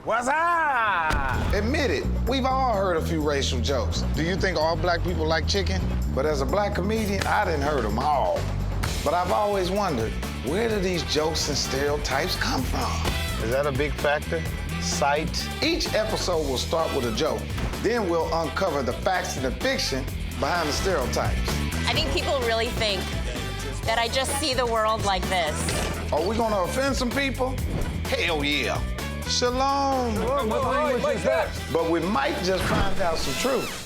What's up? Admit it, we've all heard a few racial jokes. Do you think all black people like chicken? But as a black comedian, I didn't heard them all. But I've always wondered, where do these jokes and stereotypes come from? Is that a big factor? Sight? Each episode will start with a joke. Then we'll uncover the facts and the fiction behind the stereotypes. I think people really think that I just see the world like this. Are we gonna offend some people? Hell yeah. Shalom. What's that? But we might just find out some truth.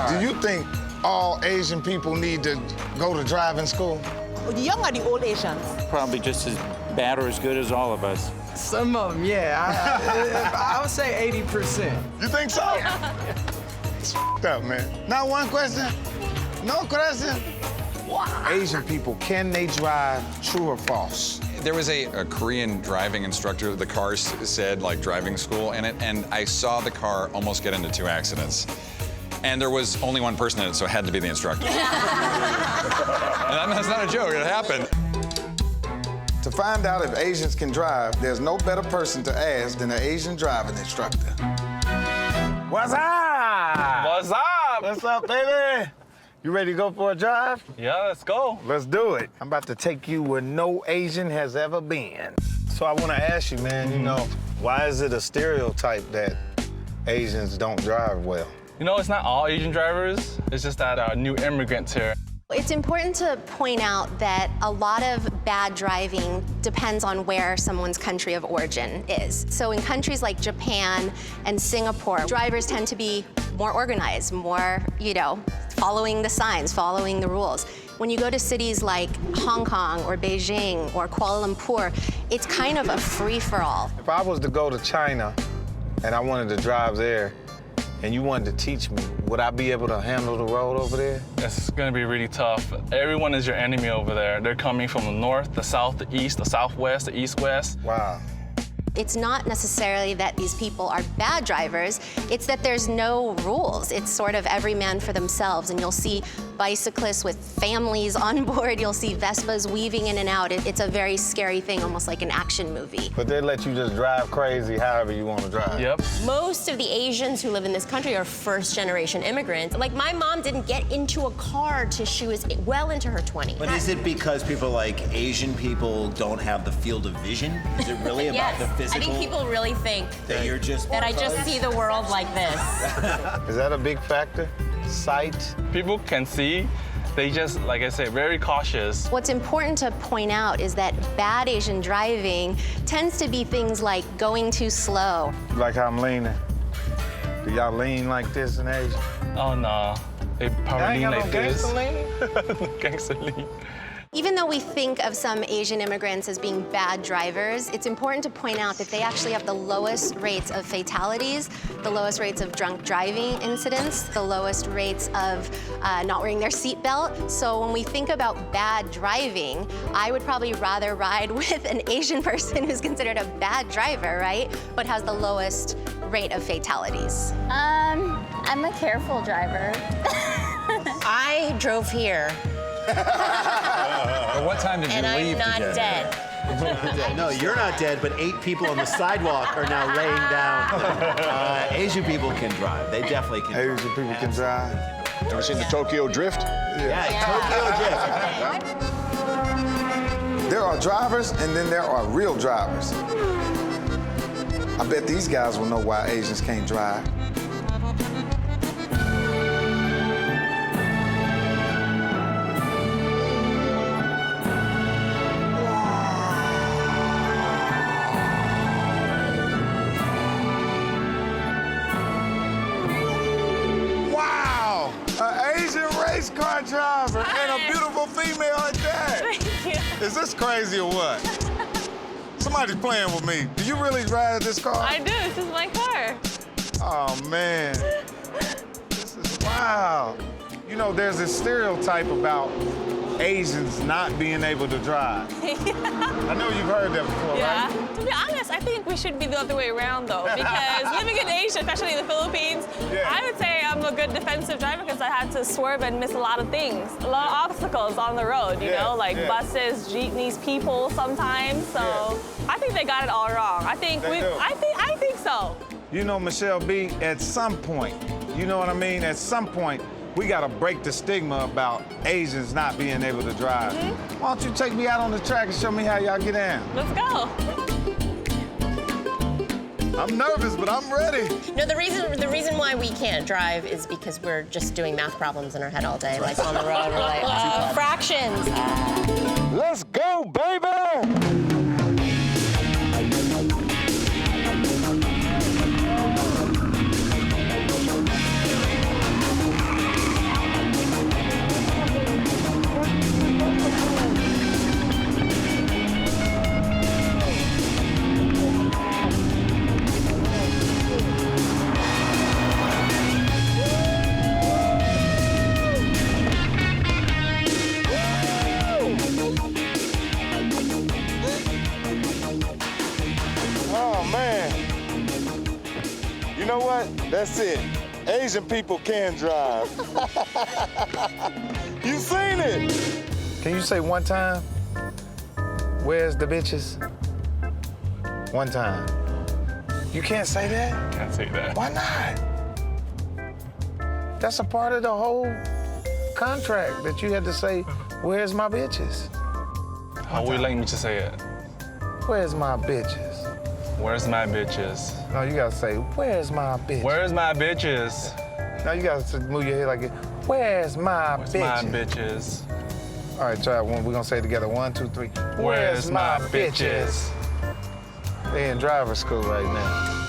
Do you think all Asian people need to go to driving school? The young or the old Asians? Probably just as bad or as good as all of us. Some of them, yeah. I would say 80%. You think so? It's f***ed up, man. Not one question? No question? Asian people, can they drive, true or false? There was a Korean driving instructor. The car said, like, driving school in it, and I saw the car almost get into 2 accidents. And there was only one person in it, so it had to be the instructor. And that's not a joke, it happened. To find out if Asians can drive, there's no better person to ask than an Asian driving instructor. What's up? What's up? What's up, baby? You ready to go for a drive? Yeah, let's go. Let's do it. I'm about to take you where no Asian has ever been. So I want to ask you, man, you know, why is it a stereotype that Asians don't drive well? You know, it's not all Asian drivers. It's just that new immigrants here. It's important to point out that a lot of bad driving depends on where someone's country of origin is. So in countries like Japan and Singapore, drivers tend to be more organized, more, following the signs, following the rules. When you go to cities like Hong Kong or Beijing or Kuala Lumpur, it's kind of a free-for-all. If I was to go to China and I wanted to drive there, and you wanted to teach me, would I be able to handle the road over there? It's gonna be really tough. Everyone is your enemy over there. They're coming from the north, the south, the east, the southwest, the east-west. Wow. It's not necessarily that these people are bad drivers, it's that there's no rules. It's sort of every man for themselves, and you'll see bicyclists with families on board, you'll see Vespas weaving in and out. It's a very scary thing, almost like an action movie. But they let you just drive crazy however you want to drive. Yep. Most of the Asians who live in this country are first-generation immigrants. Like, my mom didn't get into a car till she was well into her 20s. But is it because people like Asian people don't have the field of vision? Is it really about Yes. the physical? I think people really think that you're just that I just see the world like this. Is that a big factor? Sight? People can see. They just, like I say, very cautious. What's important to point out is that bad Asian driving tends to be things like going too slow. Like how I'm leaning. Do y'all lean like this in Asia? Oh, no. They probably lean like this. Gangster lean? Gangster lean. Even though we think of some Asian immigrants as being bad drivers, it's important to point out that they actually have the lowest rates of fatalities, the lowest rates of drunk driving incidents, the lowest rates of not wearing their seatbelt. So when we think about bad driving, I would probably rather ride with an Asian person who's considered a bad driver, right? But has the lowest rate of fatalities. I'm a careful driver. I drove here, But what time did you and I'm leave not today? dead. No, you're not dead, but 8 people on the sidewalk are now laying down. Asian people can drive. They definitely can drive. Asian people can drive. Ever seen the Tokyo Drift? Yeah, Tokyo Drift. There are drivers, and then there are real drivers. I bet these guys will know why Asians can't drive. Wow! An Asian race car driver and a beautiful female at that. Thank you. Is this crazy or what? Somebody's playing with me. Do you really drive this car? I do, this is my car. Oh, man. This is wow. You know, there's this stereotype about Asians not being able to drive. I know you've heard that before, Yeah. right? To be honest, I think we should be the other way around though, because living in Asia, especially in the Philippines, I would say I'm a good defensive driver because I had to swerve and miss a lot of things, a lot of obstacles on the road, you know, like buses, jeepneys, people sometimes. So I think they got it all wrong. I think I think so. You know, Michelle B, at some point, you know what I mean? At some point, we gotta break the stigma about Asians not being able to drive. Why don't you take me out on the track and show me how y'all get down? Let's go. I'm nervous, but I'm ready. No, the reason why we can't drive is because we're just doing math problems in our head all day, like on the road. We're like, fractions. Let's go, baby! You know what? That's it. Asian people can drive. You seen it? Can you say one time? Where's the bitches? One time. You can't say that? Can't say that. Why not? That's a part of the whole contract that you had to say, where's my bitches? How would you like me to say it? Where's my bitches? Where's my bitches? No, you gotta say, where's my bitches? Where's my bitches? No, you gotta move your head like it. Where's my bitches? My bitches? All right, try it. We're gonna say it together. 1, 2, 3. Where's my bitches? They in driver school right now.